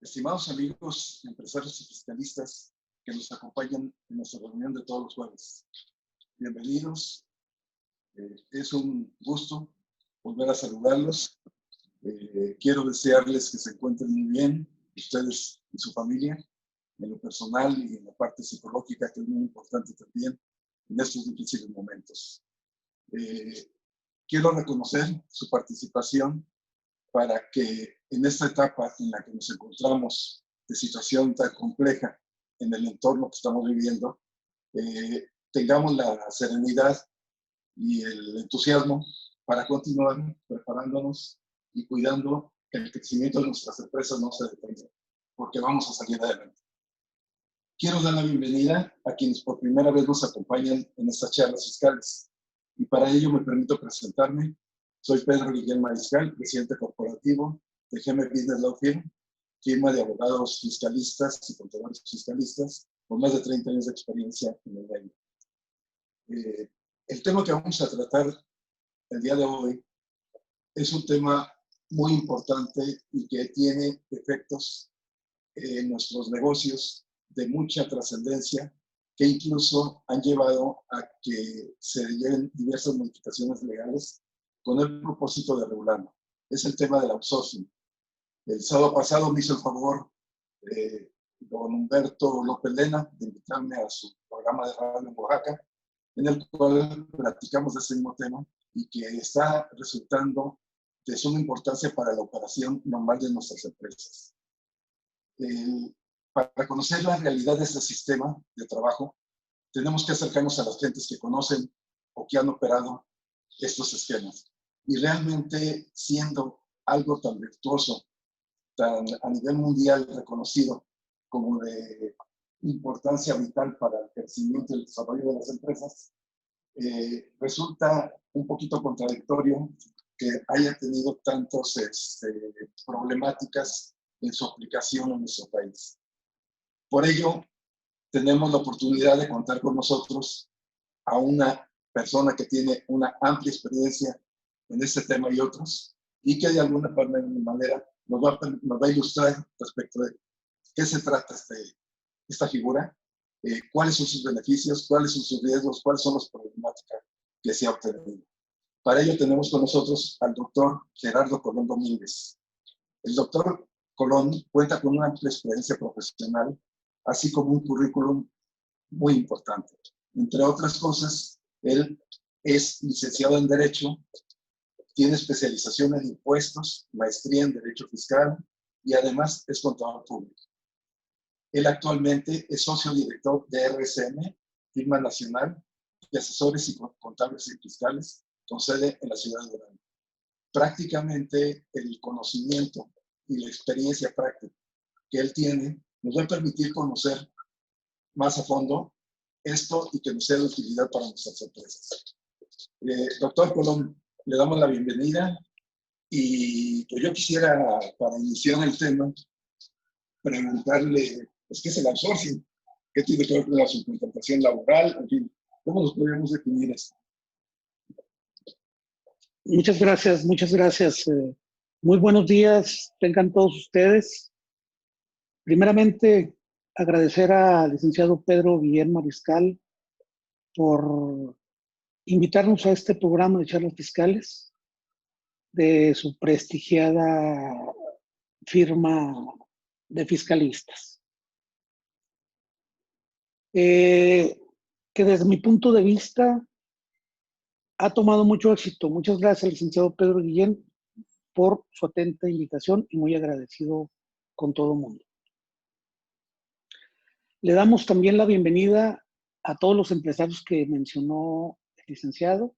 Estimados amigos, empresarios y fiscalistas que nos acompañan en nuestra reunión de todos los jueves, bienvenidos. Es un gusto volver a saludarlos. Quiero desearles que se encuentren muy bien, ustedes y su familia, en lo personal y en la parte psicológica, que es muy importante también en estos difíciles momentos. Quiero reconocer su participación para que en esta etapa en la que nos encontramos de situación tan compleja en el entorno que estamos viviendo, tengamos la serenidad y el entusiasmo para continuar preparándonos y cuidando que el crecimiento de nuestras empresas no se detenga, porque vamos a salir adelante. Quiero dar la bienvenida a quienes por primera vez nos acompañan en estas charlas fiscales, y para ello me permito presentarme. Soy Pedro Guillén Mariscal, presidente corporativo de GM Business Law Firm, firma de abogados fiscalistas y contadores fiscalistas con más de 30 años de experiencia en el medio. El tema que vamos a tratar el día de hoy es un tema muy importante y que tiene efectos en nuestros negocios de mucha trascendencia, que incluso han llevado a que se lleven diversas modificaciones legales con el propósito de regularlo. Es el tema del outsourcing. El sábado pasado me hizo el favor don Humberto López Lena de invitarme a su programa de radio en Oaxaca, en el cual platicamos de ese mismo tema y que está resultando de suma importancia para la operación normal de nuestras empresas. Para conocer la realidad de este sistema de trabajo, tenemos que acercarnos a las gentes que conocen o que han operado estos esquemas. Y realmente, siendo algo tan virtuoso, tan a nivel mundial reconocido como de importancia vital para el crecimiento y el desarrollo de las empresas, resulta un poquito contradictorio que haya tenido tantas problemáticas en su aplicación en nuestro país. Por ello, tenemos la oportunidad de contar con nosotros a una persona que tiene una amplia experiencia en este tema y otros, y que de alguna manera nos va a ilustrar respecto de qué se trata esta figura, cuáles son sus beneficios, cuáles son sus riesgos, cuáles son las problemáticas que se ha obtenido. Para ello tenemos con nosotros al doctor Gerardo Colón Domínguez. El doctor Colón cuenta con una amplia experiencia profesional, así como un currículum muy importante. Entre otras cosas, él es licenciado en Derecho, tiene especialización en impuestos, maestría en Derecho Fiscal y además es contador público. Él actualmente es socio director de RSM, firma nacional de asesores y contables y fiscales, con sede en la ciudad de Durango. Prácticamente el conocimiento y la experiencia práctica que él tiene nos va a permitir conocer más a fondo esto y que nos sea de utilidad para nuestras empresas. Doctor Colón, le damos la bienvenida y pues yo quisiera, para iniciar el tema, preguntarle, pues, ¿qué es el outsourcing? ¿Qué tiene que ver con la subcontratación laboral? En fin, ¿cómo nos podríamos definir esto? Muchas gracias, muchas gracias. Muy buenos días, tengan todos ustedes. Primeramente, agradecer al licenciado Pedro Guillén Mariscal por invitarnos a este programa de charlas fiscales de su prestigiada firma de fiscalistas. Que desde mi punto de vista ha tomado mucho éxito. Muchas gracias, licenciado Pedro Guillén, por su atenta invitación y muy agradecido con todo el mundo. Le damos también la bienvenida a todos los empresarios que mencionó el licenciado,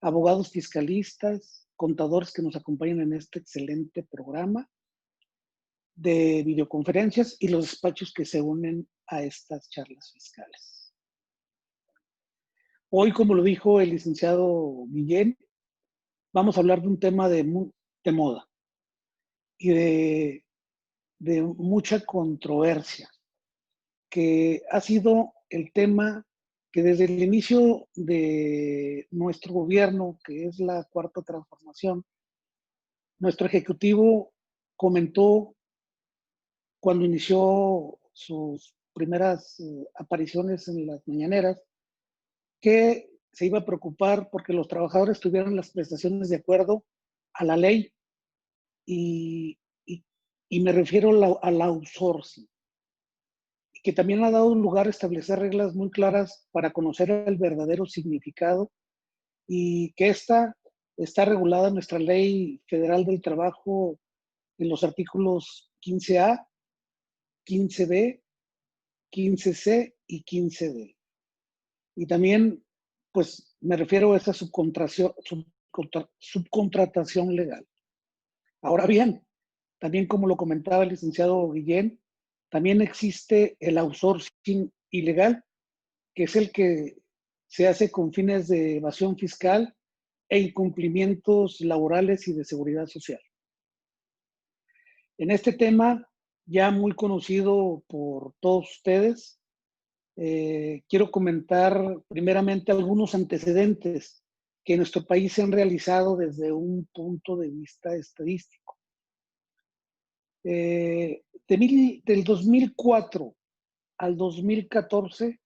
abogados fiscalistas, contadores que nos acompañan en este excelente programa de videoconferencias y los despachos que se unen a estas charlas fiscales. Hoy, como lo dijo el licenciado Guillén, vamos a hablar de un tema de moda y de mucha controversia, que ha sido el tema que desde el inicio de nuestro gobierno, que es la Cuarta Transformación, nuestro ejecutivo comentó cuando inició sus primeras apariciones en las mañaneras, que se iba a preocupar porque los trabajadores tuvieran las prestaciones de acuerdo a la ley y, y me refiero al outsourcing, que también ha dado lugar a establecer reglas muy claras para conocer el verdadero significado y que esta está regulada en nuestra Ley Federal del Trabajo en los artículos 15A, 15B, 15C y 15D. Y también, pues, me refiero a esa subcontratación legal. Ahora bien, también como lo comentaba el licenciado Guillén, también existe el outsourcing ilegal, que es el que se hace con fines de evasión fiscal e incumplimientos laborales y de seguridad social. En este tema, ya muy conocido por todos ustedes, quiero comentar primeramente algunos antecedentes que en nuestro país se han realizado desde un punto de vista estadístico. Del 2004 al 2014,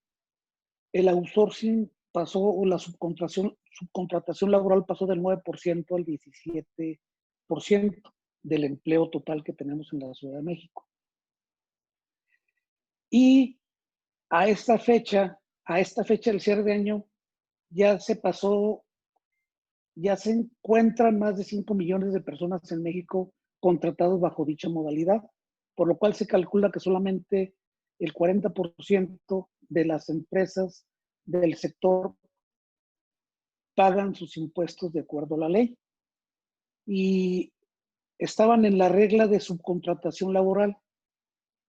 el outsourcing pasó, o la subcontratación laboral pasó del 9% al 17% del empleo total que tenemos en la Ciudad de México. Y a esta fecha del cierre de año, ya se encuentran más de 5 millones de personas en México contratados bajo dicha modalidad, por lo cual se calcula que solamente el 40% de las empresas del sector pagan sus impuestos de acuerdo a la ley. Y estaban en la regla de subcontratación laboral.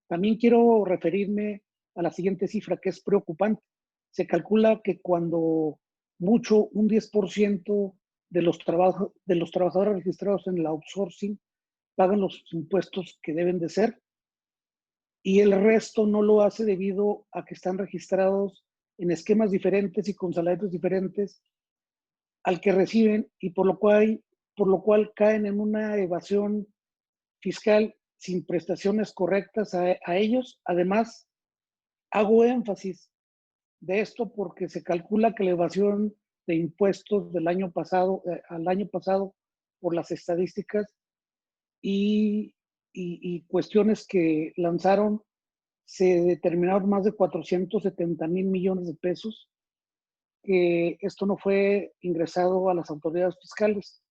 También quiero referirme a la siguiente cifra, que es preocupante. Se calcula que cuando mucho, un 10% de los trabajadores registrados en el outsourcing pagan los impuestos que deben de ser, y el resto no lo hace debido a que están registrados en esquemas diferentes y con salarios diferentes al que reciben, y por lo cual caen en una evasión fiscal sin prestaciones correctas a ellos. Además, hago énfasis de esto porque se calcula que la evasión de impuestos del año pasado al año pasado, por las estadísticas y cuestiones que lanzaron, se determinaron más de 470,000 millones de pesos, que esto no fue ingresado a las autoridades fiscales,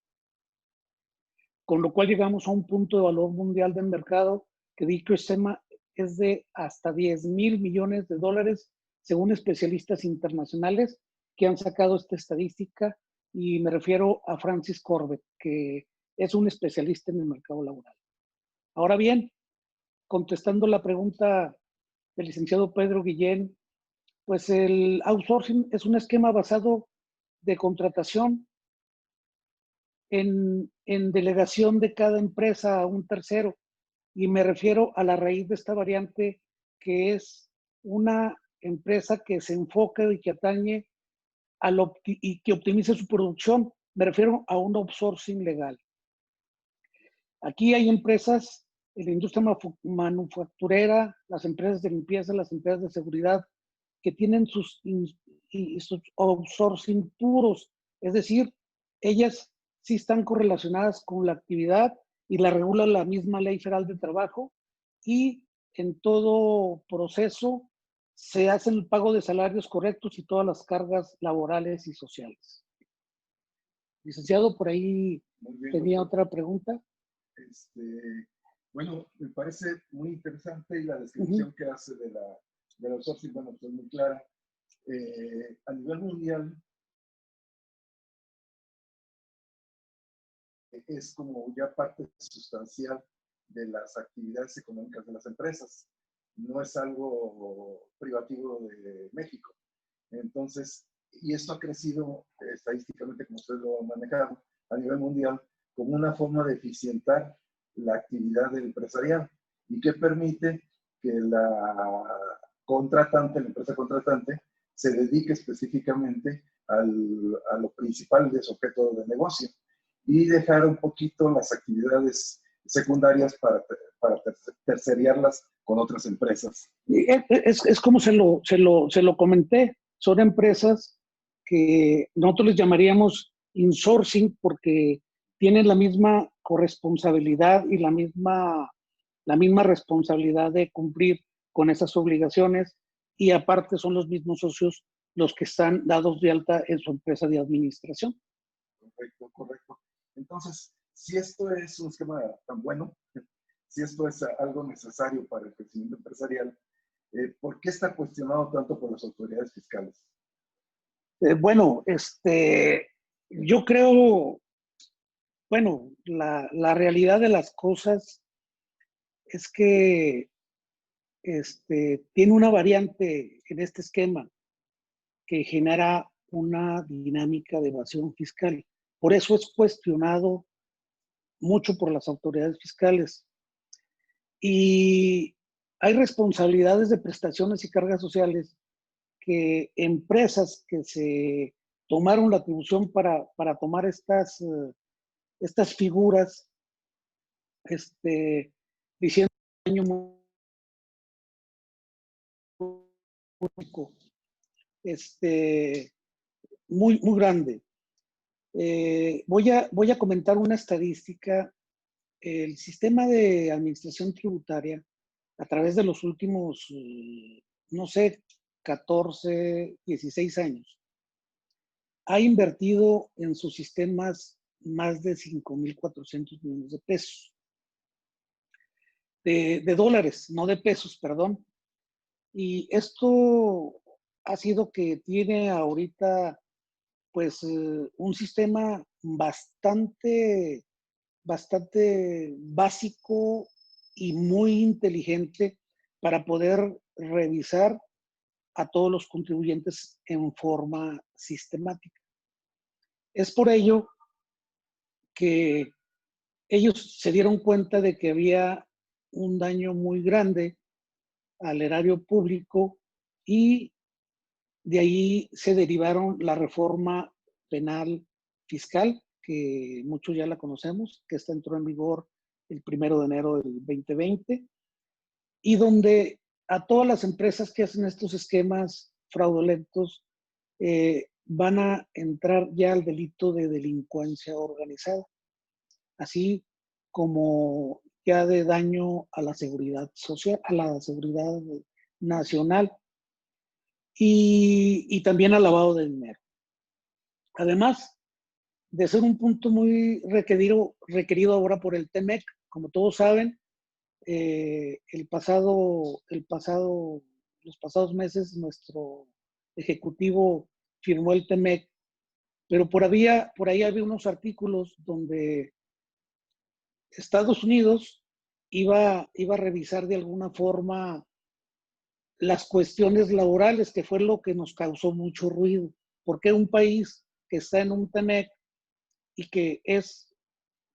con lo cual llegamos a un punto de valor mundial del mercado que dicho esquema es de hasta 10,000 millones de dólares, según especialistas internacionales que han sacado esta estadística, y me refiero a Francis Corbett, que es un especialista en el mercado laboral. Ahora bien, contestando la pregunta del licenciado Pedro Guillén, pues el outsourcing es un esquema basado de contratación en delegación de cada empresa a un tercero, y me refiero a la raíz de esta variante, que es una empresa que se enfoca y que atañe y que optimice su producción. Me refiero a un outsourcing legal. Aquí hay empresas en la industria manufacturera, las empresas de limpieza, las empresas de seguridad, que tienen sus outsourcing puros, es decir, ellas sí están correlacionadas con la actividad y la regula la misma Ley Federal de Trabajo, y en todo proceso se hace el pago de salarios correctos y todas las cargas laborales y sociales. Licenciado, por ahí tenía otra pregunta. Bueno, me parece muy interesante, y la descripción que hace de la outsourcing, bueno, pues es muy clara. A nivel mundial, es como ya parte sustancial de las actividades económicas de las empresas. No es algo privativo de México. Entonces, y esto ha crecido estadísticamente, como usted lo ha manejado, a nivel mundial, como una forma de eficientar la actividad del empresarial, y que permite que la empresa contratante, se dedique específicamente a lo principal de su objeto de negocio, y dejar un poquito las actividades secundarias para terceriarlas con otras empresas. Es como se lo comenté, son empresas que nosotros les llamaríamos insourcing porque tienen la misma corresponsabilidad y la misma responsabilidad de cumplir con esas obligaciones y aparte son los mismos socios los que están dados de alta en su empresa de administración. Correcto, correcto. Entonces, si esto es un esquema tan bueno, si esto es algo necesario para el crecimiento empresarial, ¿por qué está cuestionado tanto por las autoridades fiscales? Bueno, yo creo, bueno, la realidad de las cosas es que tiene una variante en este esquema que genera una dinámica de evasión fiscal. Por eso es cuestionado mucho por las autoridades fiscales. Y hay responsabilidades de prestaciones y cargas sociales que empresas que se tomaron la atribución para tomar estas figuras, diciendo un daño muy, muy grande. Voy a comentar una estadística. El sistema de administración tributaria, a través de los últimos, no sé, 14, 16 años, ha invertido en sus sistemas más de 5,400 millones de pesos. De dólares, no de pesos, perdón. Y esto ha sido que tiene ahorita, pues, un sistema bastante básico y muy inteligente para poder revisar a todos los contribuyentes en forma sistemática. Es por ello que ellos se dieron cuenta de que había un daño muy grande al erario público y de ahí se derivaron la reforma penal fiscal, que muchos ya la conocemos, que esta entró en vigor el 1 de enero del 2020, y donde a todas las empresas que hacen estos esquemas fraudulentos van a entrar ya al delito de delincuencia organizada, así como ya de daño a la seguridad social, a la seguridad nacional y también al lavado de dinero. Además de ser un punto muy requerido ahora por el TEMEC, como todos saben, los pasados meses nuestro ejecutivo firmó el TEMEC, pero por ahí había unos artículos donde Estados Unidos iba a revisar de alguna forma las cuestiones laborales, que fue lo que nos causó mucho ruido. Porque un país que está en un TEMEC y que es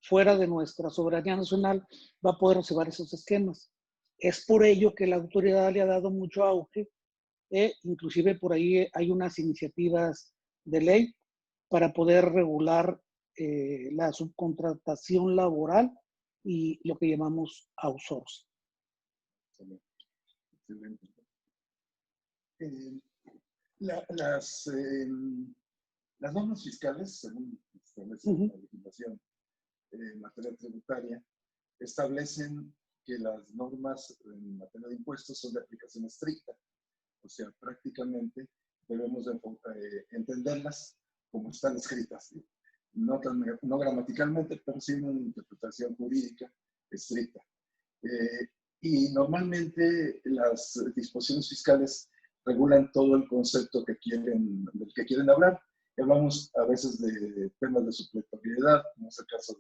fuera de nuestra soberanía nacional va a poder reservar esos esquemas? Es por ello que la autoridad le ha dado mucho auge, inclusive por ahí hay unas iniciativas de ley para poder regular la subcontratación laboral y lo que llamamos outsourcing. Excelente. Las normas fiscales, según establece la legislación en materia tributaria, establecen que las normas en materia de impuestos son de aplicación estricta. O sea, prácticamente debemos entenderlas como están escritas, no gramaticalmente, pero sí en una interpretación jurídica estricta. Y normalmente las disposiciones fiscales regulan todo el concepto del que quieren hablar. Y hablamos a veces de temas de supletoriedad, como es el caso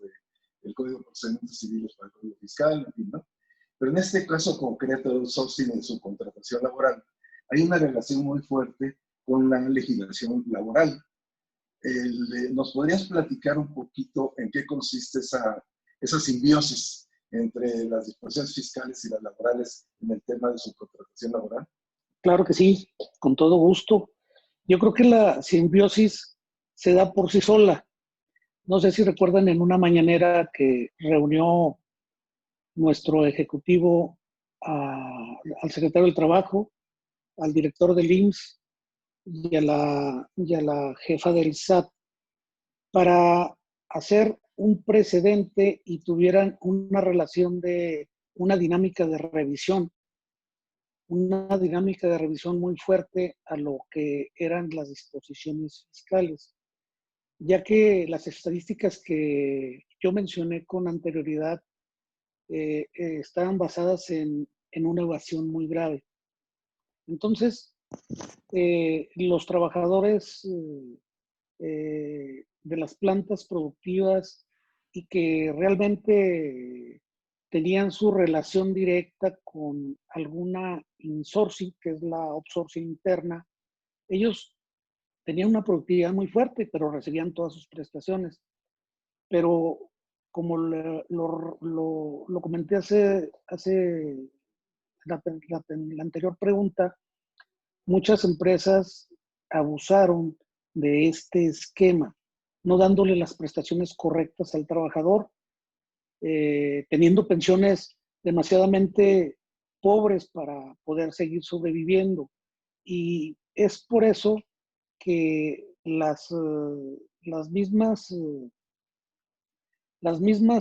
del Código de Procedimientos Civiles para el Código Fiscal, en fin, ¿no? Pero en este caso concreto de outsourcing en su contratación laboral, hay una relación muy fuerte con la legislación laboral. ¿Nos podrías platicar un poquito en qué consiste esa simbiosis entre las disposiciones fiscales y las laborales en el tema de su contratación laboral? Claro que sí, con todo gusto. Yo creo que la simbiosis se da por sí sola. No sé si recuerdan en una mañanera que reunió nuestro ejecutivo al secretario del Trabajo, al director del IMSS y a la jefa del SAT para hacer un precedente y tuvieran una relación una dinámica de revisión muy fuerte a lo que eran las disposiciones fiscales, ya que las estadísticas que yo mencioné con anterioridad estaban basadas en una evasión muy grave. Entonces, los trabajadores de las plantas productivas y que realmente tenían su relación directa con alguna insourcing, que es la outsourcing interna, ellos tenían una productividad muy fuerte, pero recibían todas sus prestaciones. Pero como lo comenté hace la anterior pregunta, muchas empresas abusaron de este esquema, no dándole las prestaciones correctas al trabajador, teniendo pensiones demasiadamente pobres para poder seguir sobreviviendo. Y es por eso que las mismas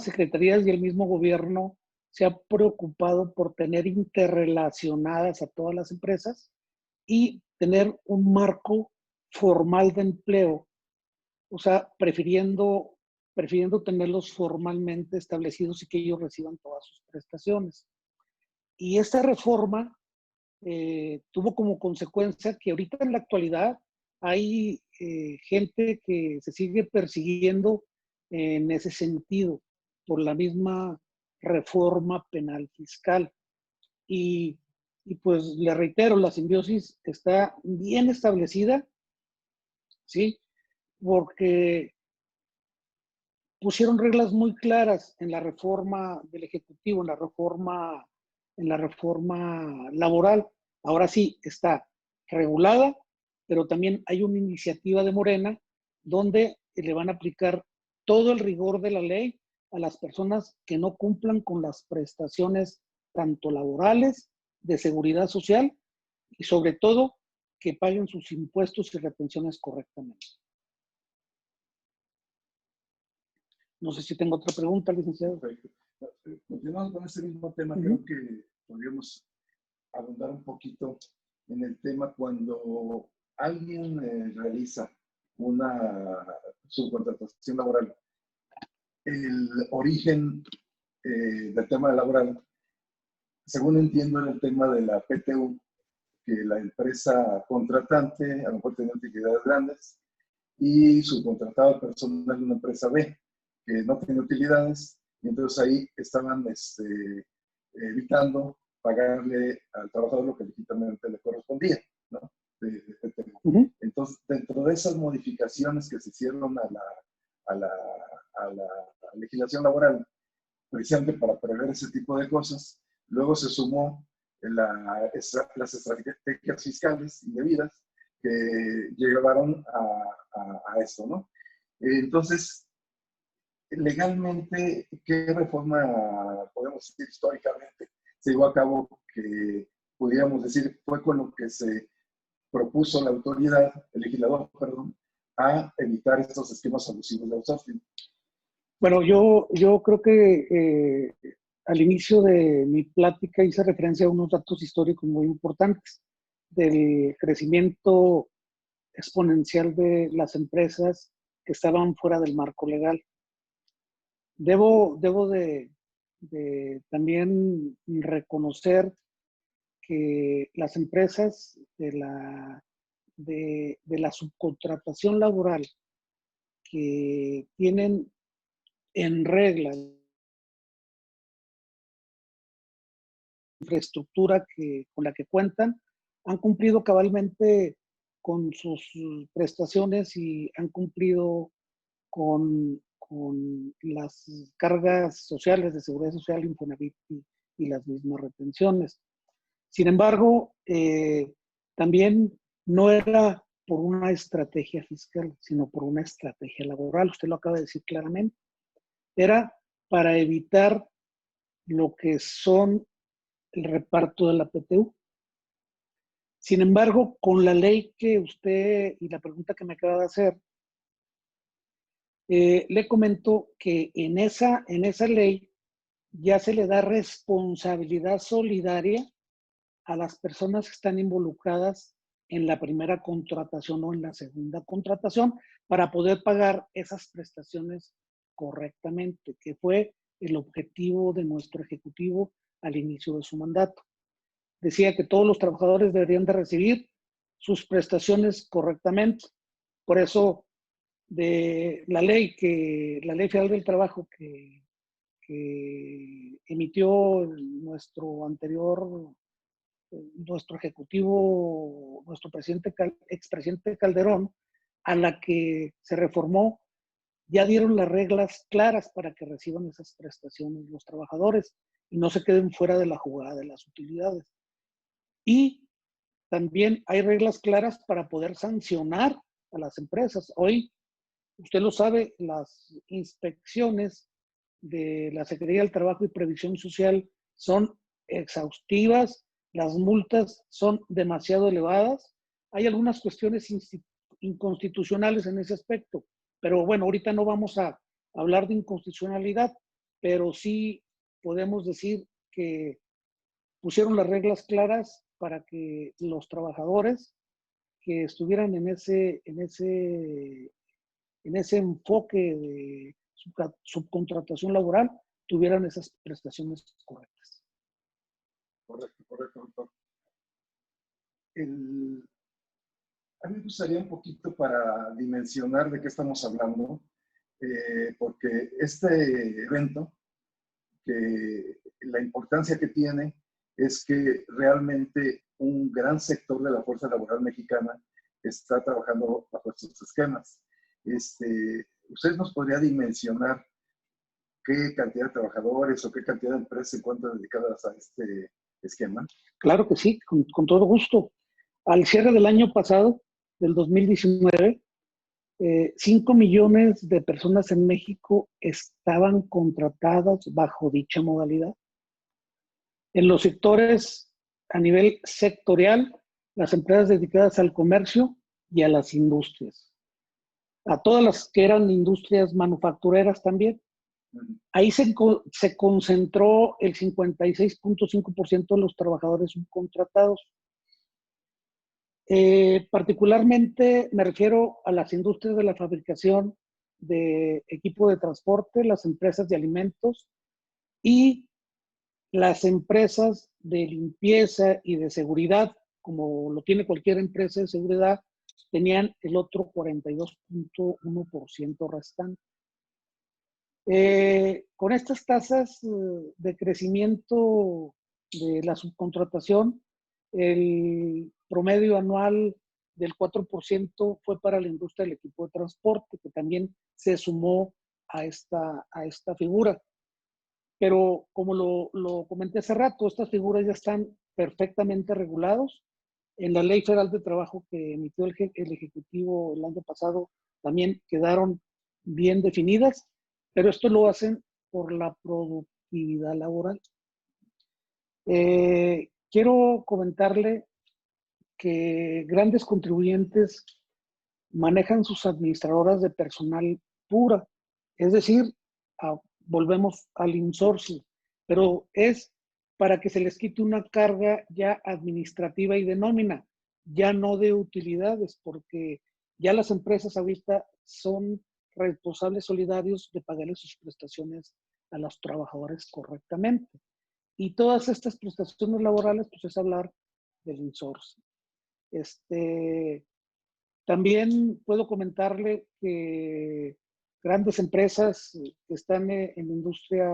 secretarías y el mismo gobierno se ha preocupado por tener interrelacionadas a todas las empresas y tener un marco formal de empleo, o sea, prefiriendo tenerlos formalmente establecidos y que ellos reciban todas sus prestaciones. Y esta reforma tuvo como consecuencia que ahorita en la actualidad hay gente que se sigue persiguiendo en ese sentido por la misma reforma penal fiscal. Y pues le reitero, la simbiosis está bien establecida, ¿sí? Porque pusieron reglas muy claras en la reforma del Ejecutivo, en la reforma laboral. Ahora sí, está regulada, pero también hay una iniciativa de Morena donde le van a aplicar todo el rigor de la ley a las personas que no cumplan con las prestaciones tanto laborales, de seguridad social y sobre todo que paguen sus impuestos y retenciones correctamente. No sé si tengo otra pregunta, licenciado. Perfecto. Continuando con este mismo tema, creo que podríamos abundar un poquito en el tema cuando alguien realiza una subcontratación laboral. El origen del tema laboral, según entiendo, era el tema de la PTU, que la empresa contratante a lo mejor tenía utilidades grandes y subcontrataba personal de una empresa B que no tenía utilidades, y entonces ahí estaban evitando pagarle al trabajador lo que legítimamente le correspondía, ¿no? Entonces, dentro de esas modificaciones que se hicieron a la legislación laboral, precisamente para prever ese tipo de cosas, luego se sumó las estrategias fiscales indebidas que llevaron a esto, ¿no? Entonces, legalmente, ¿qué reforma, podemos decir históricamente, se llevó a cabo que pudiéramos decir fue con lo que se propuso la autoridad, el legislador, perdón, a evitar estos esquemas abusivos de outsourcing? Bueno, yo creo que al inicio de mi plática hice referencia a unos datos históricos muy importantes del crecimiento exponencial de las empresas que estaban fuera del marco legal. Debo de también reconocer que las empresas de la subcontratación laboral que tienen en regla infraestructura con la que cuentan, han cumplido cabalmente con sus prestaciones y han cumplido con las cargas sociales de seguridad social, Infonavit y las mismas retenciones. Sin embargo, también no era por una estrategia fiscal, sino por una estrategia laboral. Usted lo acaba de decir claramente. Era para evitar lo que son el reparto de la PTU. Sin embargo, con la ley que usted y la pregunta que me acaba de hacer, le comento que en esa ley ya se le da responsabilidad solidaria a las personas que están involucradas en la primera contratación o en la segunda contratación para poder pagar esas prestaciones correctamente, que fue el objetivo de nuestro ejecutivo al inicio de su mandato. Decía que todos los trabajadores deberían de recibir sus prestaciones correctamente. Por eso, de la ley federal del trabajo que emitió nuestro ejecutivo, nuestro expresidente Calderón, a la que se reformó, ya dieron las reglas claras para que reciban esas prestaciones los trabajadores y no se queden fuera de la jugada de las utilidades. Y también hay reglas claras para poder sancionar a las empresas. Hoy, usted lo sabe, las inspecciones de la Secretaría del Trabajo y Previsión Social son exhaustivas, las multas son demasiado elevadas. Hay algunas cuestiones inconstitucionales en ese aspecto, pero bueno, ahorita no vamos a hablar de inconstitucionalidad, pero sí podemos decir que pusieron las reglas claras para que los trabajadores que estuvieran en ese enfoque de subcontratación laboral tuvieran esas prestaciones correctas. Correcto, correcto, doctor. A mí me gustaría un poquito para dimensionar de qué estamos hablando, porque este evento, que la importancia que tiene es que realmente un gran sector de la fuerza laboral mexicana está trabajando bajo estos esquemas. ¿Usted nos podría dimensionar qué cantidad de trabajadores o qué cantidad de empresas se encuentran dedicadas a este esquema? Claro que sí, con todo gusto. Al cierre del año pasado, del 2019, 5 millones de personas en México estaban contratadas bajo dicha modalidad. En los sectores a nivel sectorial, las empresas dedicadas al comercio y a las industrias. A todas las que eran industrias manufactureras también. Ahí se concentró el 56.5% de los trabajadores subcontratados. Particularmente me refiero a las industrias de la fabricación de equipo de transporte, las empresas de alimentos y las empresas de limpieza y de seguridad, como lo tiene cualquier empresa de seguridad, tenían el otro 42.1% restante. Con estas tasas de crecimiento de la subcontratación, el promedio anual del 4% fue para la industria del equipo de transporte, que también se sumó a esta figura. Pero como lo comenté hace rato, estas figuras ya están perfectamente regulados. En la Ley Federal de Trabajo que emitió el Ejecutivo el año pasado también quedaron bien definidas, pero esto lo hacen por la productividad laboral. Quiero comentarle que grandes contribuyentes manejan sus administradoras de personal pura, es decir, volvemos al insourcing, pero es para que se les quite una carga ya administrativa y de nómina, ya no de utilidades, porque ya las empresas ahorita son responsables solidarios de pagarle sus prestaciones a los trabajadores correctamente. Y todas estas prestaciones laborales, pues es hablar del insourcing. También puedo comentarle que grandes empresas que están en la industria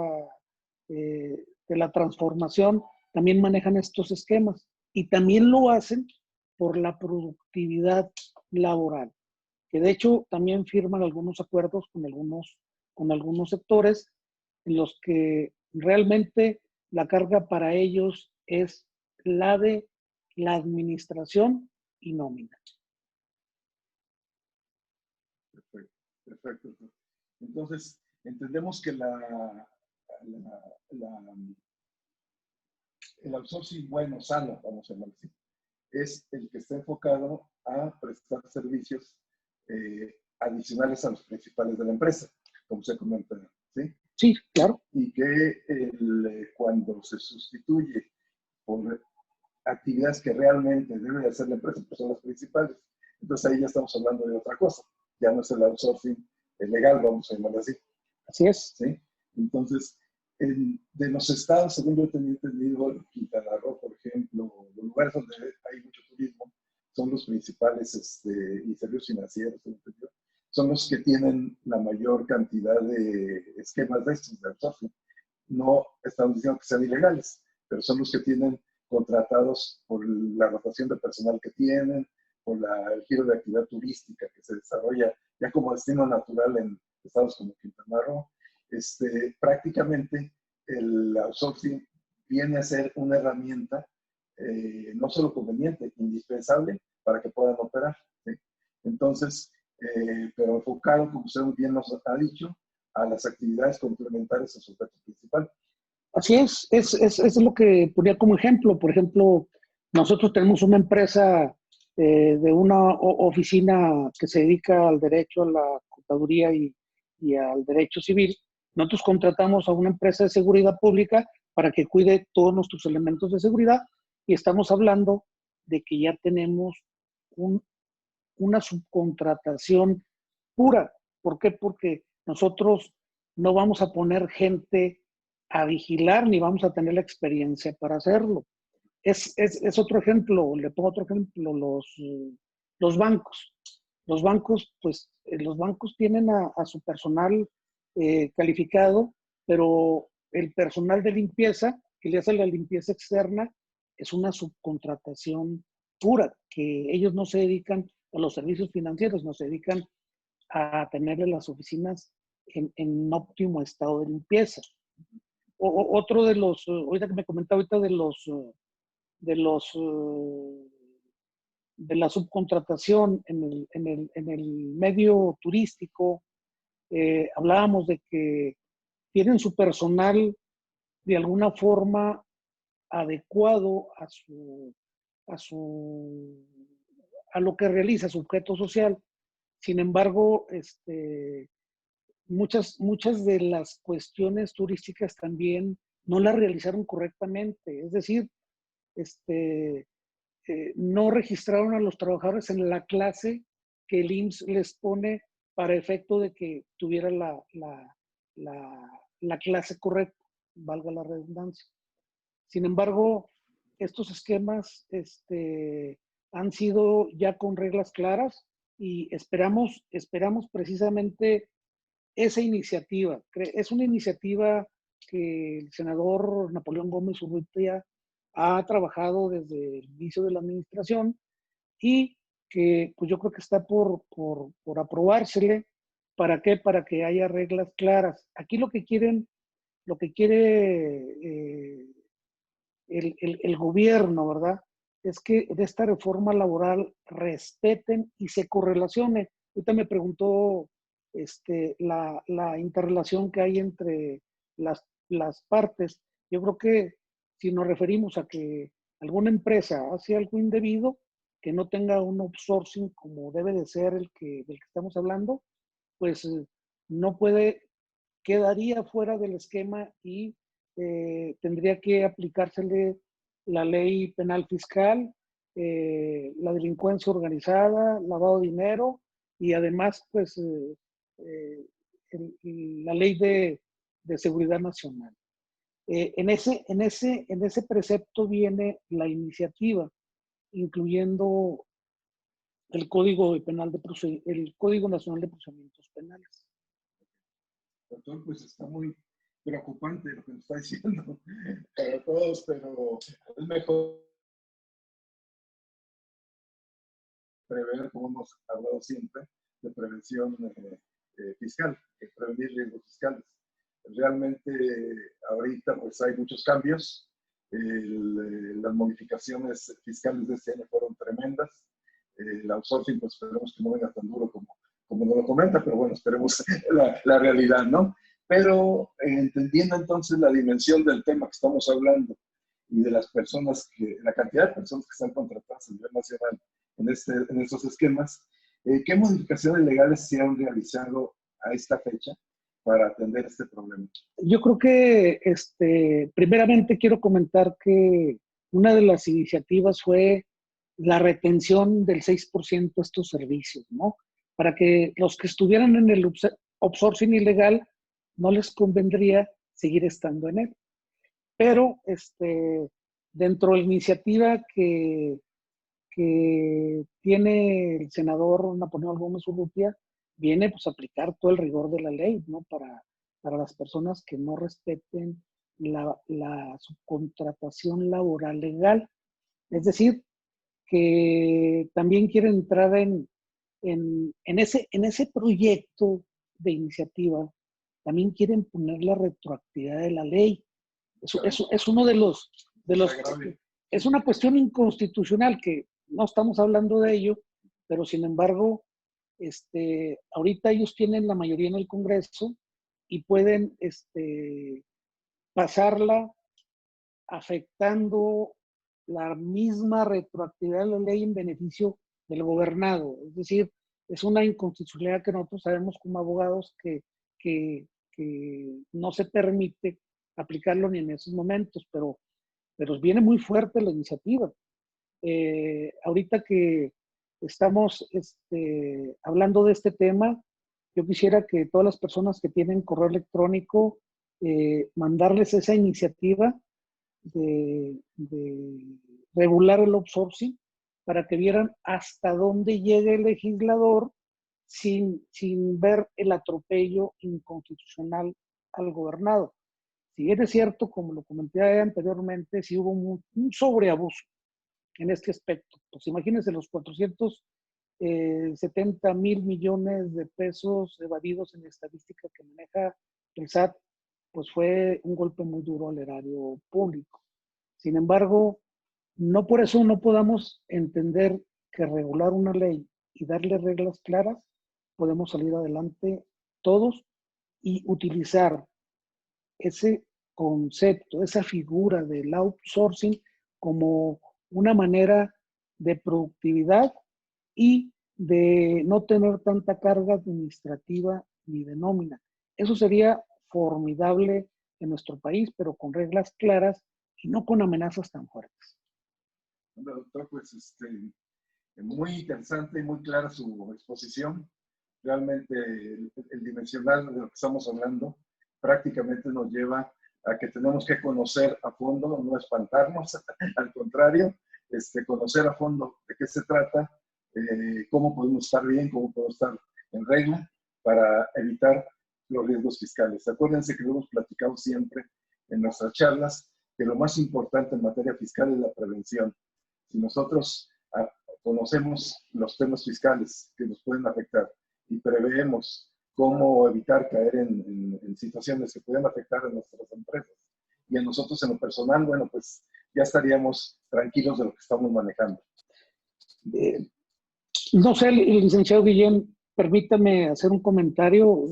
de la transformación también manejan estos esquemas y también lo hacen por la productividad laboral, que de hecho también firman algunos acuerdos con algunos sectores en los que realmente la carga para ellos es la de la administración y nómina. Perfecto. Entonces, entendemos que la el outsourcing bueno, sano, vamos a llamarlo así, es el que está enfocado a prestar servicios adicionales a los principales de la empresa, como se comenta, ¿sí? Sí, claro. Y que cuando se sustituye por actividades que realmente debe hacer la empresa, pues son las principales. Entonces ahí ya estamos hablando de otra cosa. Ya no es el outsourcing legal, vamos a llamarlo así. Así es. ¿Sí? Entonces, de los estados, según yo tenía entendido, Quintana Roo, por ejemplo, los lugares donde hay mucho turismo, son los principales y servicios financieros, son los que tienen la mayor cantidad de esquemas de estos, de outsourcing. No estamos diciendo que sean ilegales, pero son los que tienen contratados por la rotación de personal que tienen, por el giro de actividad turística que se desarrolla ya como destino natural en estados como Quintana Roo. Prácticamente el outsourcing viene a ser una herramienta no solo conveniente, indispensable para que puedan operar. ¿Sí? Entonces, pero enfocado, como usted muy bien nos ha dicho, a las actividades complementarias a su objeto principal. Así es lo que ponía como ejemplo. Por ejemplo, nosotros tenemos una empresa de una oficina que se dedica al derecho, a la contaduría y al derecho civil. Nosotros contratamos a una empresa de seguridad pública para que cuide todos nuestros elementos de seguridad y estamos hablando de que ya tenemos una subcontratación pura. ¿Por qué? Porque nosotros no vamos a poner gente a vigilar ni vamos a tener la experiencia para hacerlo. Es otro ejemplo, le pongo otro ejemplo, los bancos. Los bancos, pues, los bancos tienen a su personal calificado, pero el personal de limpieza, que le hace la limpieza externa, es una subcontratación pura, que ellos no se dedican a los servicios financieros, no se dedican a tenerle las oficinas en óptimo estado de limpieza. Otro de los, ahorita que me comentaba ahorita de la subcontratación en el medio turístico, hablábamos de que tienen su personal de alguna forma adecuado a lo que realiza su objeto social. Sin embargo, muchas de las cuestiones turísticas también no las realizaron correctamente. Es decir, no registraron a los trabajadores en la clase que el IMSS les pone para efecto de que tuviera la clase correcta, valga la redundancia. Sin embargo, estos esquemas han sido ya con reglas claras y esperamos precisamente esa iniciativa. Es una iniciativa que el senador Napoleón Gómez Urrutia ha trabajado desde el inicio de la administración y que pues yo creo que está por aprobársele. ¿Para qué? Para que haya reglas claras. Aquí lo que quiere el gobierno, ¿verdad? Es que de esta reforma laboral respeten y se correlacione. Ahorita me preguntó la interrelación que hay entre las partes. Yo creo que si nos referimos a que alguna empresa hace algo indebido, que no tenga un outsourcing como debe de ser del que estamos hablando, pues no puede, quedaría fuera del esquema y tendría que aplicársele la ley penal fiscal, la delincuencia organizada, lavado de dinero y además pues la ley de seguridad nacional. En ese precepto viene la iniciativa, incluyendo el Código Nacional de Procedimientos Penales. Doctor, pues está muy preocupante lo que nos está diciendo para todos, pero es mejor prever, como hemos hablado siempre, de prevención fiscal, que prevenir riesgos fiscales. Realmente ahorita pues hay muchos cambios. Las modificaciones fiscales de este año fueron tremendas. El outsourcing, pues esperemos que no venga tan duro como nos lo comenta, pero bueno, esperemos la realidad, ¿no? Pero entendiendo entonces la dimensión del tema que estamos hablando y de las personas, la cantidad de personas que están contratadas a nivel nacional en estos esquemas, ¿qué modificaciones legales se han realizado a esta fecha para atender este problema? Yo creo que, primeramente quiero comentar que una de las iniciativas fue la retención del 6% de estos servicios, ¿no? Para que los que estuvieran en el outsourcing ilegal no les convendría seguir estando en él. Pero dentro de la iniciativa que tiene el senador Napoleón Gómez Urrutia, viene pues a aplicar todo el rigor de la ley, ¿no? Para las personas que no respeten la subcontratación laboral legal. Es decir, que también quieren entrar en ese proyecto de iniciativa, también quieren poner la retroactividad de la ley. Es uno de los es una cuestión inconstitucional que no estamos hablando de ello, pero sin embargo, ahorita ellos tienen la mayoría en el Congreso y pueden pasarla afectando la misma retroactividad de la ley en beneficio del gobernado. Es decir, es una inconstitucionalidad que nosotros sabemos como abogados que no se permite aplicarlo ni en esos momentos, pero viene muy fuerte la iniciativa. Ahorita que estamos hablando de este tema, yo quisiera que todas las personas que tienen correo electrónico, mandarles esa iniciativa de regular el outsourcing para que vieran hasta dónde llega el legislador sin ver el atropello inconstitucional al gobernado. Si bien es cierto, como lo comenté anteriormente, sí hubo un sobreabuso en este aspecto. Pues imagínense los 470,000 millones de pesos evadidos en la estadística que maneja el SAT, pues fue un golpe muy duro al erario público. Sin embargo, no por eso no podamos entender que regular una ley y darle reglas claras, podemos salir adelante todos y utilizar ese concepto, esa figura del outsourcing como una manera de productividad y de no tener tanta carga administrativa ni de nómina. Eso sería formidable en nuestro país, pero con reglas claras y no con amenazas tan fuertes. Doctor, pues muy interesante y muy clara su exposición. Realmente el dimensional de lo que estamos hablando prácticamente nos lleva a que tenemos que conocer a fondo, no espantarnos, al contrario, conocer a fondo de qué se trata, cómo podemos estar bien, cómo podemos estar en regla para evitar los riesgos fiscales. Acuérdense que lo hemos platicado siempre en nuestras charlas, que lo más importante en materia fiscal es la prevención. Si nosotros conocemos los temas fiscales que nos pueden afectar y preveemos cómo evitar caer en situaciones que pueden afectar a nuestras empresas y a nosotros en lo personal, bueno, pues ya estaríamos tranquilos de lo que estamos manejando. No sé, licenciado Guillén, permítame hacer un comentario.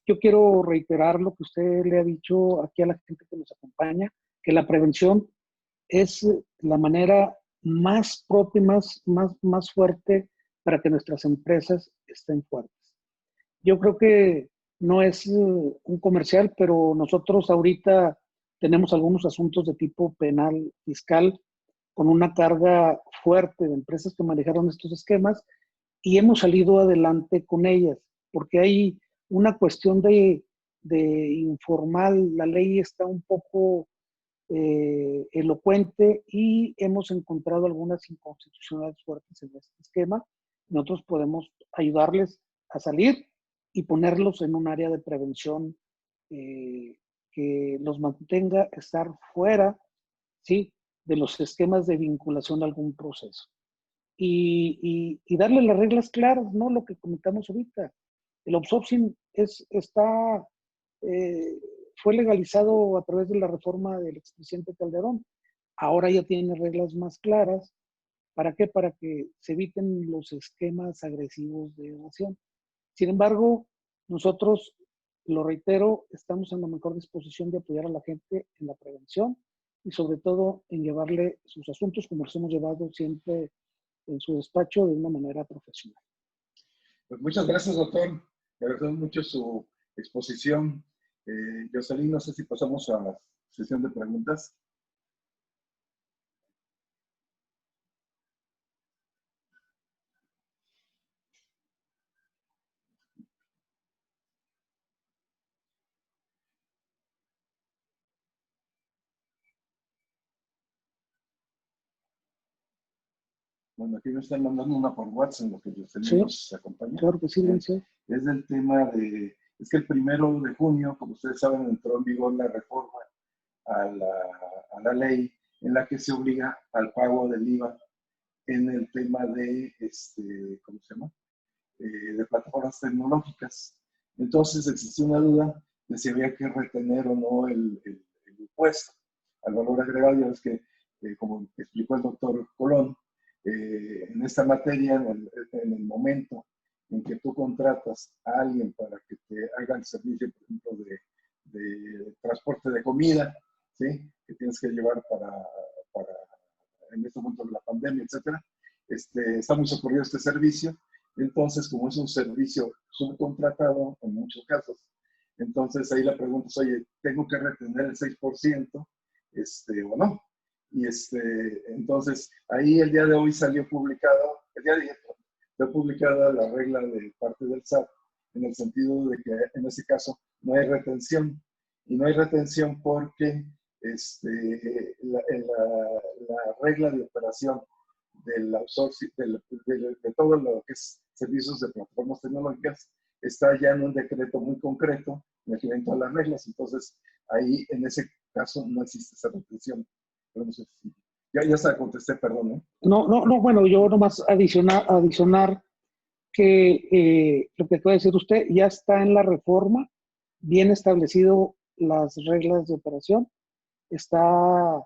Yo quiero reiterar lo que usted le ha dicho aquí a la gente que nos acompaña, que la prevención es la manera más propia y más fuerte para que nuestras empresas estén fuertes. Yo creo que no es un comercial, pero nosotros ahorita tenemos algunos asuntos de tipo penal, fiscal, con una carga fuerte de empresas que manejaron estos esquemas y hemos salido adelante con ellas, porque hay una cuestión de informal, la ley está un poco elocuente y hemos encontrado algunas inconstitucionalidades fuertes en este esquema. Nosotros podemos ayudarles a salir y ponerlos en un área de prevención que los mantenga estar fuera, ¿sí?, de los esquemas de vinculación a algún proceso. Y darle las reglas claras, ¿no? Lo que comentamos ahorita. El outsourcing fue legalizado a través de la reforma del expresidente Calderón. Ahora ya tiene reglas más claras. ¿Para qué? Para que se eviten los esquemas agresivos de evasión. Sin embargo, nosotros, lo reitero, estamos en la mejor disposición de apoyar a la gente en la prevención y sobre todo en llevarle sus asuntos como los hemos llevado siempre en su despacho de una manera profesional. Pues muchas gracias, doctor. Me agradezco mucho su exposición. Jocelyn, no sé si pasamos a la sesión de preguntas. Bueno, aquí me están mandando una por WhatsApp en lo que Jocelyn nos acompaña. Claro que sí, Lince. Es del tema de, es que el 1 de junio, como ustedes saben, entró en vigor la reforma a la ley en la que se obliga al pago del IVA en el tema de, ¿cómo se llama? De plataformas tecnológicas. Entonces existía una duda de si había que retener o no el impuesto al valor agregado. Ya ves que, como explicó el doctor Colón, en esta materia, en el momento en que tú contratas a alguien para que te haga el servicio, por ejemplo, de transporte de comida, ¿sí? Que tienes que llevar para en este momento de la pandemia, etcétera, está muy socorrido este servicio. Entonces, como es un servicio subcontratado en muchos casos, entonces ahí la pregunta es, oye, ¿tengo que retener el 6% o no? Y entonces ahí el día de hoy salió publicado, el día de ayer fue publicada la regla de parte del SAT, en el sentido de que en ese caso no hay retención. Y no hay retención porque la regla de operación del outsourcing, de todo lo que es servicios de plataformas tecnológicas, está ya en un decreto muy concreto, en el que ven todas las reglas. Entonces, ahí en ese caso no existe esa retención. Pero no sé si, ya se la contesté, perdón, ¿eh? No, bueno, yo nomás adicionar que lo que puede decir usted ya está en la reforma, bien establecido las reglas de operación, está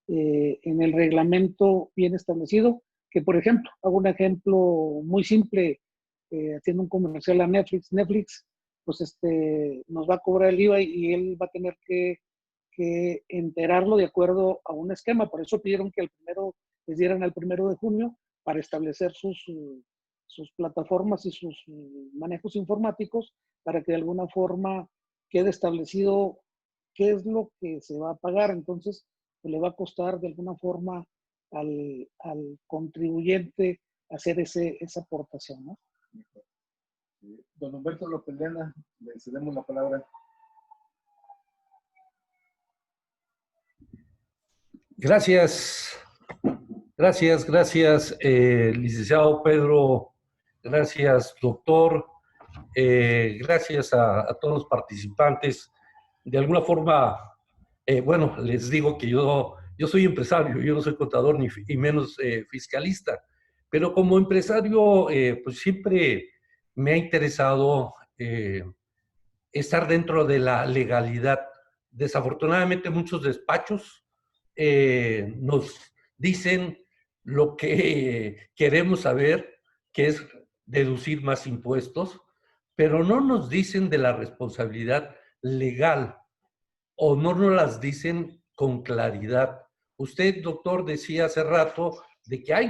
en el reglamento bien establecido, que por ejemplo, hago un ejemplo muy simple, haciendo un comercial a Netflix, pues nos va a cobrar el IVA y él va a tener que enterarlo de acuerdo a un esquema. Por eso pidieron que les dieran el 1 de junio para establecer sus plataformas y sus manejos informáticos para que de alguna forma quede establecido qué es lo que se va a pagar. Entonces, pues, le va a costar de alguna forma al contribuyente hacer esa aportación, ¿no? Don Humberto López Lena, le cedemos la palabra. Gracias, licenciado Pedro, gracias, doctor, gracias a todos los participantes. De alguna forma, bueno, les digo que yo soy empresario, yo no soy contador y menos fiscalista, pero como empresario, pues siempre me ha interesado estar dentro de la legalidad. Desafortunadamente, muchos despachos nos dicen lo que queremos saber, que es deducir más impuestos, pero no nos dicen de la responsabilidad legal o no nos las dicen con claridad. Usted, doctor, decía hace rato de que hay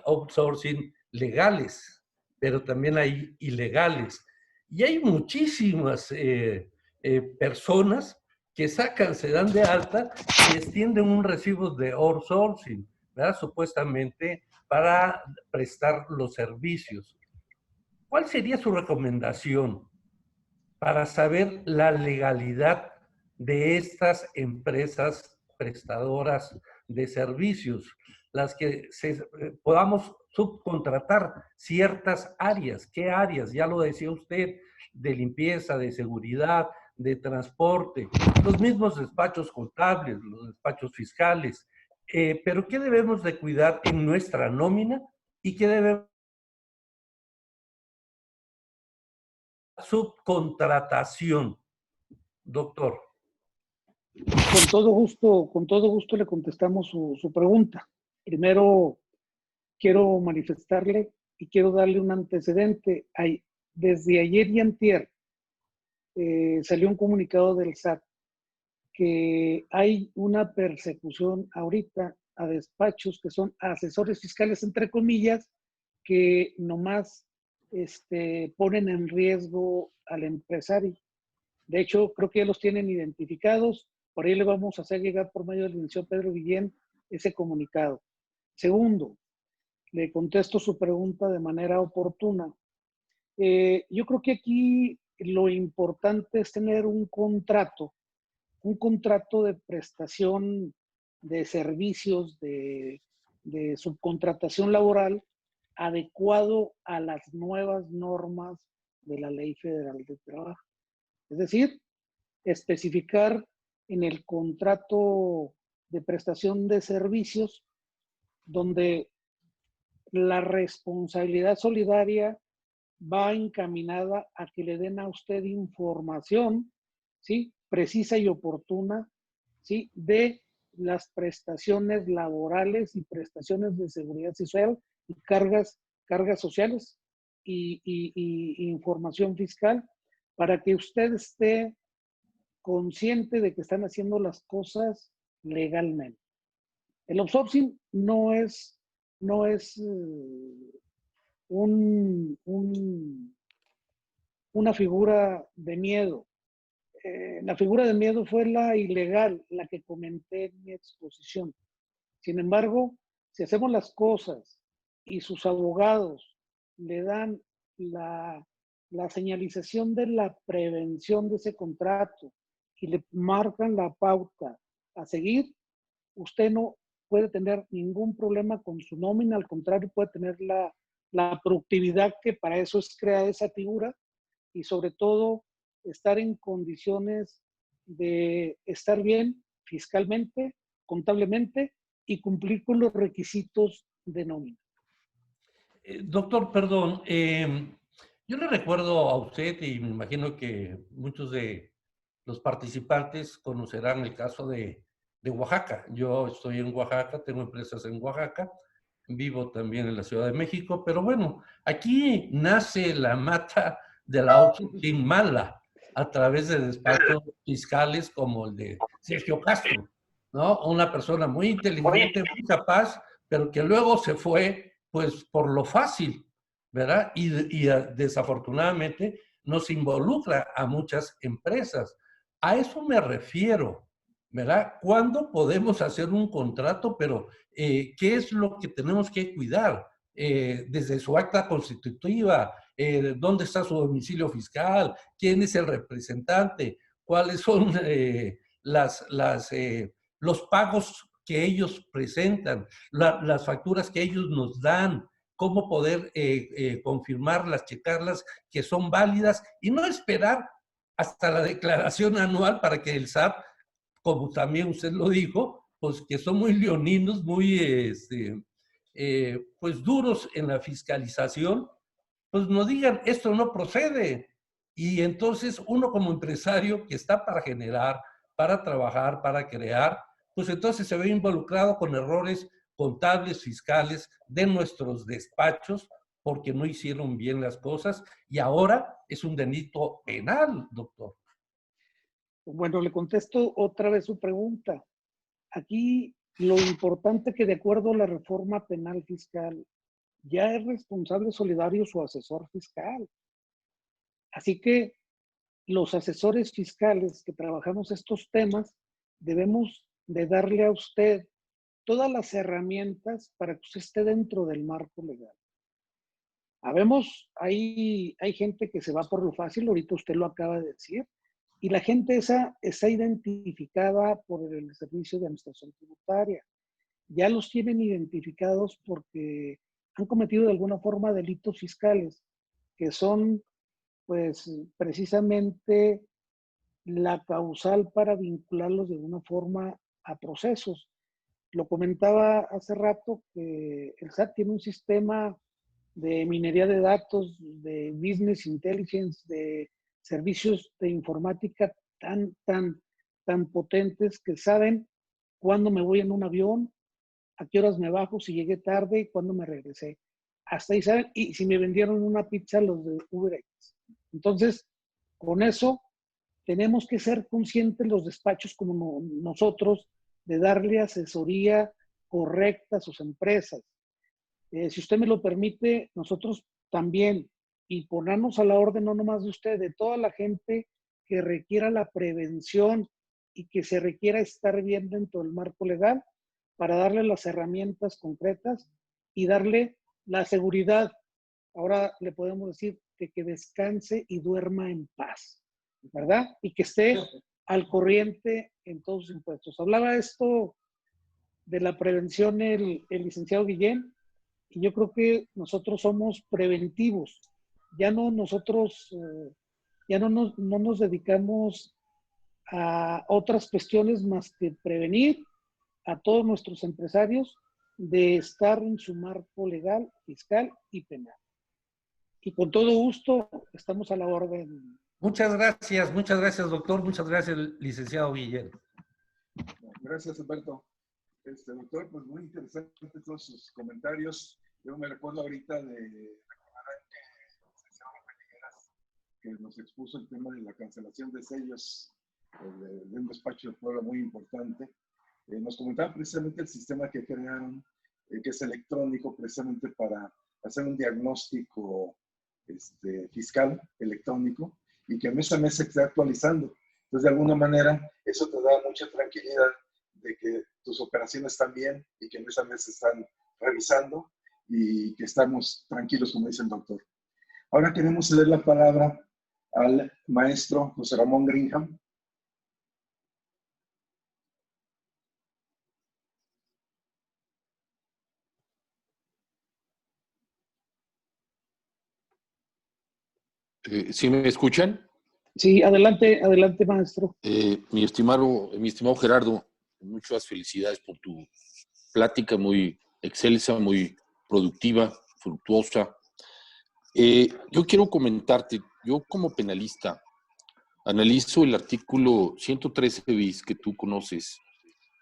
outsourcing legales, pero también hay ilegales. Y hay muchísimas personas que se dan de alta y extienden un recibo de outsourcing, ¿verdad? Supuestamente para prestar los servicios. ¿Cuál sería su recomendación para saber la legalidad de estas empresas prestadoras de servicios, las que podamos subcontratar ciertas áreas? ¿Qué áreas? Ya lo decía usted, de limpieza, de seguridad, de transporte, los mismos despachos contables, los despachos fiscales. Pero ¿qué debemos de cuidar en nuestra nómina y qué debemos subcontratación, doctor? Con todo gusto le contestamos su pregunta. Primero, quiero manifestarle y quiero darle un antecedente. Desde ayer y antier salió un comunicado del SAT que hay una persecución ahorita a despachos que son asesores fiscales, entre comillas, que nomás ponen en riesgo al empresario. De hecho, creo que ya los tienen identificados. Por ahí le vamos a hacer llegar por medio del licenciado Pedro Guillén ese comunicado. Segundo, le contesto su pregunta de manera oportuna. Yo creo que aquí lo importante es tener un contrato de prestación de servicios, de subcontratación laboral adecuado a las nuevas normas de la Ley Federal de Trabajo. Es decir, especificar en el contrato de prestación de servicios donde la responsabilidad solidaria va encaminada a que le den a usted información, ¿sí?, precisa y oportuna, ¿sí?, de las prestaciones laborales y prestaciones de seguridad social y cargas sociales y información fiscal para que usted esté consciente de que están haciendo las cosas legalmente. El outsourcing no es una figura de miedo. La figura de miedo fue la ilegal, la que comenté en mi exposición. Sin embargo, si hacemos las cosas y sus abogados le dan la señalización de la prevención de ese contrato y le marcan la pauta a seguir, usted no puede tener ningún problema con su nómina, al contrario, puede tener la productividad que para eso es crear esa figura y sobre todo estar en condiciones de estar bien fiscalmente, contablemente y cumplir con los requisitos de nómina. Doctor, perdón, yo le recuerdo a usted y me imagino que muchos de los participantes conocerán el caso de Oaxaca. Yo estoy en Oaxaca, tengo empresas en Oaxaca, vivo también en la Ciudad de México, pero bueno, aquí nace la mata de la outsourcing mala a través de despachos fiscales como el de Sergio Castro, ¿no? Una persona muy inteligente, muy capaz, pero que luego se fue pues por lo fácil, ¿verdad? Y desafortunadamente nos involucra a muchas empresas. A eso me refiero, ¿verdad? ¿Cuándo podemos hacer un contrato? Pero, ¿qué es lo que tenemos que cuidar? Desde su acta constitutiva, dónde está su domicilio fiscal, quién es el representante, cuáles son los pagos que ellos presentan, las facturas que ellos nos dan, cómo poder confirmarlas, checarlas, que son válidas y no esperar hasta la declaración anual para que el SAT, como también usted lo dijo, pues que son muy leoninos, muy pues duros en la fiscalización, pues nos digan, esto no procede. Y entonces uno como empresario que está para generar, para trabajar, para crear, pues entonces se ve involucrado con errores contables, fiscales de nuestros despachos, porque no hicieron bien las cosas y ahora es un delito penal, doctor. Bueno, le contesto otra vez su pregunta. Aquí lo importante que de acuerdo a la reforma penal fiscal ya es responsable solidario su asesor fiscal. Así que los asesores fiscales que trabajamos estos temas debemos de darle a usted todas las herramientas para que usted esté dentro del marco legal. Hay gente que se va por lo fácil, ahorita usted lo acaba de decir, y la gente esa está identificada por el Servicio de Administración Tributaria. Ya los tienen identificados porque han cometido de alguna forma delitos fiscales, que son pues precisamente la causal para vincularlos de alguna forma a procesos. Lo comentaba hace rato que el SAT tiene un sistema de minería de datos, de business intelligence, de servicios de informática tan potentes que saben cuándo me voy en un avión, a qué horas me bajo, si llegué tarde y cuándo me regresé. Hasta ahí saben, y si me vendieron una pizza los de Uber Eats. Entonces, con eso tenemos que ser conscientes los despachos como nosotros de darle asesoría correcta a sus empresas. Si usted me lo permite, nosotros también, y ponernos a la orden no nomás de usted, de toda la gente que requiera la prevención y que se requiera estar bien dentro del marco legal para darle las herramientas concretas y darle la seguridad. Ahora le podemos decir que descanse y duerma en paz, ¿verdad? Y que esté al corriente en todos sus impuestos. Hablaba esto de la prevención el licenciado Guillén, y yo creo que nosotros somos preventivos. Ya no nosotros, ya no nos dedicamos a otras cuestiones más que prevenir a todos nuestros empresarios de estar en su marco legal, fiscal y penal. Y con todo gusto estamos a la orden. Muchas gracias, doctor. Muchas gracias, licenciado Guillén. Gracias, Humberto. Doctor, pues muy interesante todos sus comentarios. Yo me recuerdo ahorita de que nos expuso el tema de la cancelación de sellos de un despacho de pueblo muy importante. Nos comentaba precisamente el sistema que crearon, que es electrónico, precisamente para hacer un diagnóstico fiscal electrónico y que mes a mes se está actualizando. Entonces, de alguna manera, eso te da mucha tranquilidad de que tus operaciones están bien y que mes a mes se están revisando y que estamos tranquilos, como dice el doctor. Ahora queremos ceder la palabra al maestro José Ramón Greenham. ¿Sí me escuchan? Sí, adelante, adelante, maestro. Mi estimado Gerardo, muchas felicidades por tu plática muy excelsa, muy productiva, fructuosa. Yo quiero comentarte, yo como penalista analizo el artículo 113 bis que tú conoces.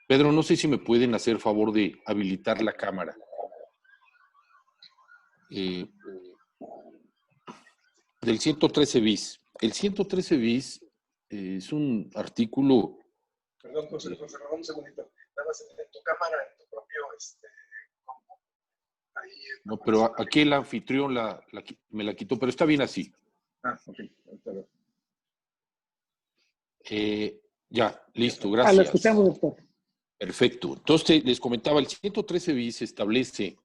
Pedro, no sé si me pueden hacer favor de habilitar la cámara. Del 113 bis. El 113 bis es un artículo... Perdón, José Ramón, un segundito. Nada más en tu cámara, en tu propio... ahí, no, pero aquí el anfitrión me la quitó, pero está bien así. Ah, ok. Ahorita veo. Ya, listo, gracias. La escuchamos, doctor. Perfecto. Entonces, les comentaba, el 113 bis establece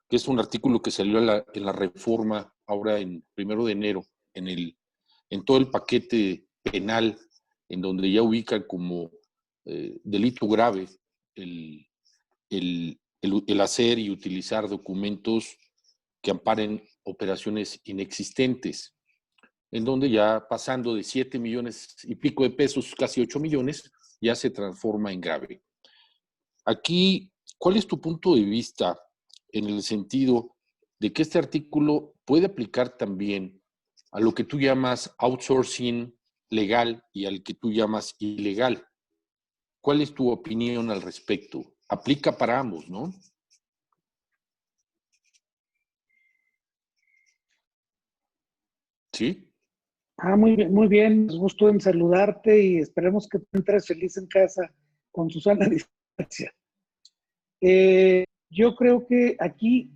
que es un artículo que salió en la reforma ahora en 1 de enero, en todo el paquete penal, en donde ya ubican como delito grave el hacer y utilizar documentos que amparen operaciones inexistentes, en donde ya pasando de 7 millones y pico de pesos, casi 8 millones, ya se transforma en grave. Aquí, ¿cuál es tu punto de vista en el sentido de que este artículo puede aplicar también a lo que tú llamas outsourcing legal y al que tú llamas ilegal? ¿Cuál es tu opinión al respecto? Aplica para ambos, ¿no? ¿Sí? Muy bien, muy bien. Nos gusto en saludarte y esperemos que tú entres feliz en casa con su sana distancia. Yo creo que aquí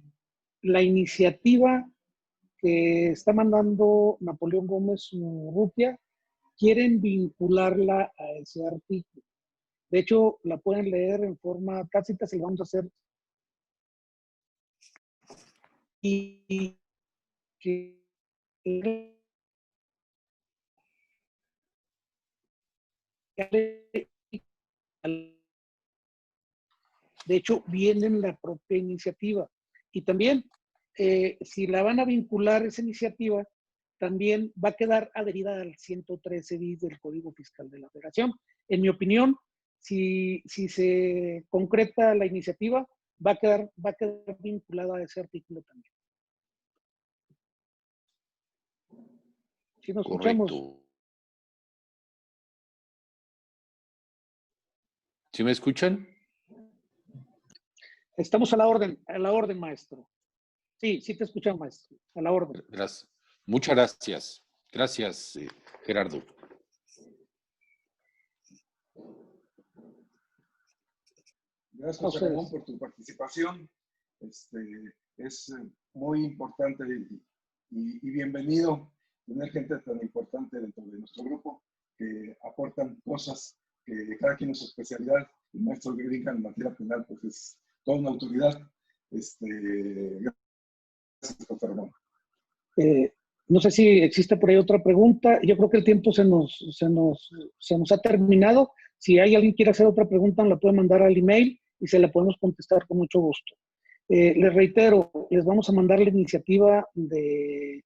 la iniciativa que está mandando Napoleón Gómez Urrutia quieren vincularla a ese artículo. De hecho, la pueden leer en forma tácita, se lo vamos a hacer. Y que de hecho, viene en la propia iniciativa. Y también, si la van a vincular esa iniciativa, también va a quedar adherida al 113 bis del Código Fiscal de la Federación. En mi opinión, si se concreta la iniciativa, va a quedar vinculada a ese artículo también. Si nos escuchamos. Correcto. ¿Sí me escuchan? Estamos a la orden, maestro. Sí, sí te escuchamos, maestro. A la orden. Gracias. Muchas gracias. Gracias, Gerardo. Gracias, José Ramón, por tu participación. Es muy importante y bienvenido tener gente tan importante dentro de nuestro grupo que aportan cosas que cada quien en su especialidad. El maestro Greenham en materia penal pues es toda una autoridad. Gracias, José Ramón. No sé si existe por ahí otra pregunta. Yo creo que el tiempo se nos ha terminado. Si hay alguien que quiere hacer otra pregunta, la puede mandar al email y se la podemos contestar con mucho gusto. Les reitero, les vamos a mandar la iniciativa de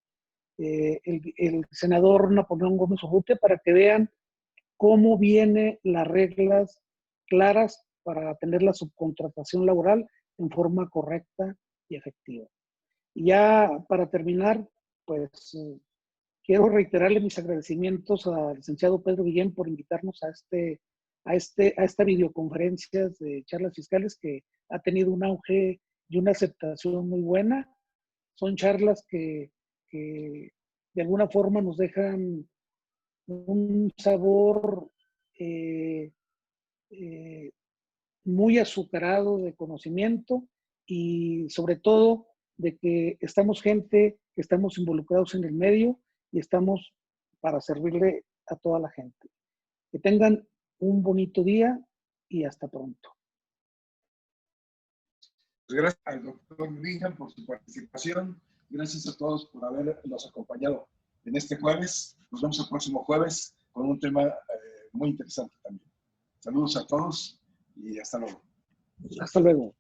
el senador Napoleón Gómez Urrutia para que vean cómo vienen las reglas claras para atender la subcontratación laboral en forma correcta y efectiva. Y ya para terminar, pues quiero reiterarle mis agradecimientos al licenciado Pedro Guillén por invitarnos a esta videoconferencia de charlas fiscales que ha tenido un auge y una aceptación muy buena. Son charlas que de alguna forma nos dejan un sabor muy azucarado de conocimiento y sobre todo de que estamos gente que estamos involucrados en el medio y estamos para servirle a toda la gente. Que tengan un bonito día y hasta pronto. Gracias al doctor Greenham por su participación. Gracias a todos por habernos acompañado en este jueves. Nos vemos el próximo jueves con un tema muy interesante también. Saludos a todos y hasta luego. Hasta luego.